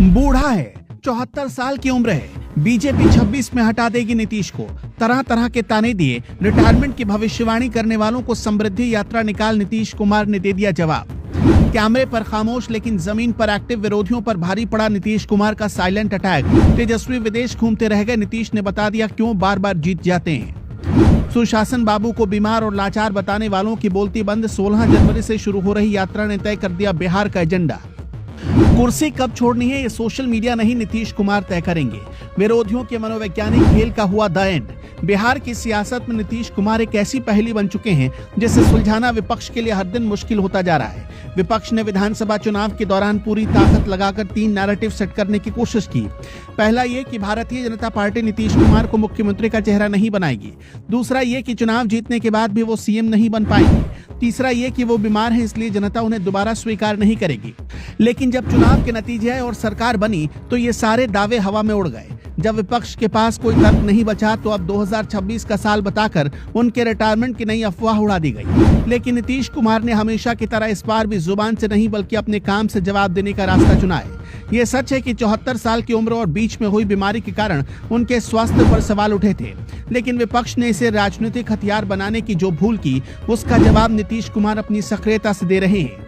बूढ़ा है, 74 साल की उम्र है, बीजेपी 26 में हटा देगी नीतीश को। तरह तरह के ताने दिए रिटायरमेंट की भविष्यवाणी करने वालों को समृद्धि यात्रा निकाल नीतीश कुमार ने दे दिया जवाब। कैमरे पर खामोश लेकिन जमीन पर एक्टिव विरोधियों पर भारी पड़ा नीतीश कुमार का साइलेंट अटैक। तेजस्वी विदेश घूमते रह गए, नीतीश ने बता दिया क्यों बार बार जीत जाते हैं। सुशासन बाबू को बीमार और लाचार बताने वालों की बोलती बंद। 16 जनवरी से शुरू हो रही यात्रा ने तय कर दिया बिहार का एजेंडा। कुर्सी कब छोड़नी है ये सोशल मीडिया नहीं, नीतीश कुमार तय करेंगे। विरोधियों के मनोवैज्ञानिक खेल का हुआ द एंड। बिहार की सियासत में नीतीश कुमार एक ऐसी पहेली बन चुके हैं जिसे सुलझाना विपक्ष के लिए हर दिन मुश्किल होता जा रहा है। विपक्ष ने विधानसभा चुनाव के दौरान पूरी ताकत लगाकर 3 नैरेटिव सेट करने की कोशिश की। पहला ये कि भारतीय जनता पार्टी नीतीश कुमार को मुख्यमंत्री का चेहरा नहीं बनाएगी। दूसरा ये कि चुनाव जीतने के बाद भी वो सीएम नहीं बन पाएंगे। तीसरा ये कि वो बीमार हैं इसलिए जनता उन्हें दोबारा स्वीकार नहीं करेगी। लेकिन जब चुनाव के नतीजे आए और सरकार बनी तो ये सारे दावे हवा में उड़ गए। जब विपक्ष के पास कोई तर्क नहीं बचा तो अब 2026 का साल बताकर उनके रिटायरमेंट की नई अफवाह उड़ा दी गई। लेकिन नीतीश कुमार ने हमेशा की तरह इस बार भी जुबान से नहीं बल्कि अपने काम से जवाब देने का रास्ता चुना है। ये सच है कि 74 साल की उम्र और बीच में हुई बीमारी के कारण उनके स्वास्थ्य पर सवाल उठे थे, लेकिन विपक्ष ने इसे राजनीतिक हथियार बनाने की जो भूल की उसका जवाब नीतीश कुमार अपनी सक्रियता से दे रहे हैं।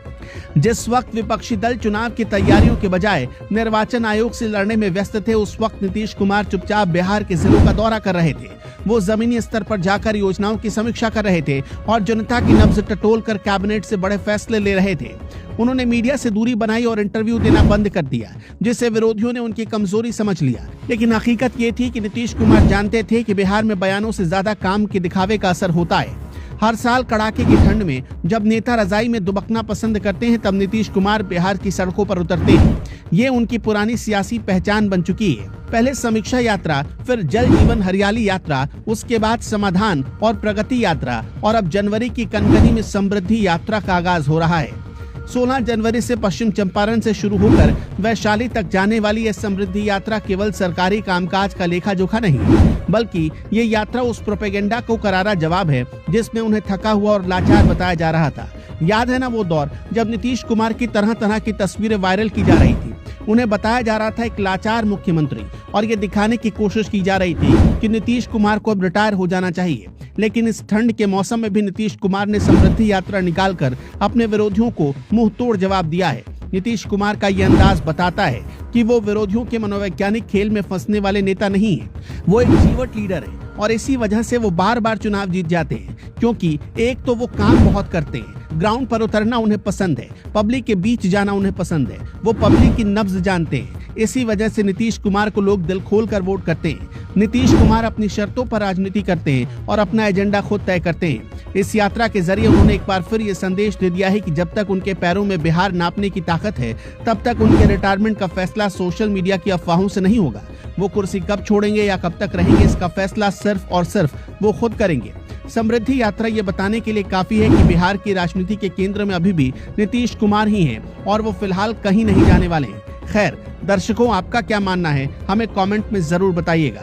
जिस वक्त विपक्षी दल चुनाव की तैयारियों के बजाय निर्वाचन आयोग से लड़ने में व्यस्त थे, उस वक्त नीतीश कुमार चुपचाप बिहार के जिलों का दौरा कर रहे थे। वो जमीनी स्तर पर जाकर योजनाओं की समीक्षा कर रहे थे और जनता की नब्ज टटोल कर कैबिनेट से बड़े फैसले ले रहे थे। उन्होंने मीडिया से दूरी बनाई और इंटरव्यू देना बंद कर दिया, जिससे विरोधियों ने उनकी कमजोरी समझ लिया। लेकिन हकीकत ये थी कि नीतीश कुमार जानते थे कि बिहार में बयानों से ज्यादा काम के दिखावे का असर होता है। हर साल कड़ाके की ठंड में जब नेता रजाई में दुबकना पसंद करते हैं, तब नीतीश कुमार बिहार की सड़कों पर उतरते हैं। ये उनकी पुरानी सियासी पहचान बन चुकी है। पहले समीक्षा यात्रा, फिर जल जीवन हरियाली यात्रा, उसके बाद समाधान और प्रगति यात्रा और अब जनवरी की कनकनी में समृद्धि यात्रा का आगाज हो रहा है। 16 जनवरी से पश्चिम चंपारण से शुरू होकर वैशाली तक जाने वाली यह समृद्धि यात्रा केवल सरकारी कामकाज का लेखा जोखा नहीं, बल्कि ये यात्रा उस प्रोपेगेंडा को करारा जवाब है जिसमें उन्हें थका हुआ और लाचार बताया जा रहा था। याद है ना वो दौर जब नीतीश कुमार की तरह तरह की तस्वीरें वायरल की जा रही थी। उन्हें बताया जा रहा था एक लाचार मुख्यमंत्री और ये दिखाने की कोशिश की जा रही थी कि नीतीश कुमार को अब रिटायर हो जाना चाहिए। लेकिन इस ठंड के मौसम में भी नीतीश कुमार ने समृद्धि यात्रा निकालकर अपने विरोधियों को मुंह तोड़ जवाब दिया है। नीतीश कुमार का ये अंदाज बताता है कि वो विरोधियों के मनोवैज्ञानिक खेल में फंसने वाले नेता नहीं है। वो एक जीवट लीडर है और इसी वजह से वो बार बार चुनाव जीत जाते हैं, क्योंकि एक तो वो काम बहुत करते हैं, ग्राउंड पर उतरना उन्हें पसंद है, पब्लिक के बीच जाना उन्हें पसंद है, वो पब्लिक की नब्ज जानते हैं। इसी वजह से नीतीश कुमार को लोग दिल खोल कर वोट करते हैं। नीतीश कुमार अपनी शर्तों पर राजनीति करते हैं और अपना एजेंडा खुद तय करते हैं। इस यात्रा के जरिए उन्होंने एक बार फिर ये संदेश दे दिया है कि जब तक उनके पैरों में बिहार नापने की ताकत है, तब तक उनके रिटायरमेंट का फैसला सोशल मीडिया की अफवाहों से नहीं होगा। वो कुर्सी कब छोड़ेंगे या कब तक रहेंगे, इसका फैसला सिर्फ और सिर्फ वो खुद करेंगे। समृद्धि यात्रा ये बताने के लिए काफी है कि बिहार की राजनीति के केंद्र में अभी भी नीतीश कुमार ही हैं और वो फिलहाल कहीं नहीं जाने वाले हैं। खैर दर्शकों, आपका क्या मानना है हमें कमेंट में जरूर बताइएगा।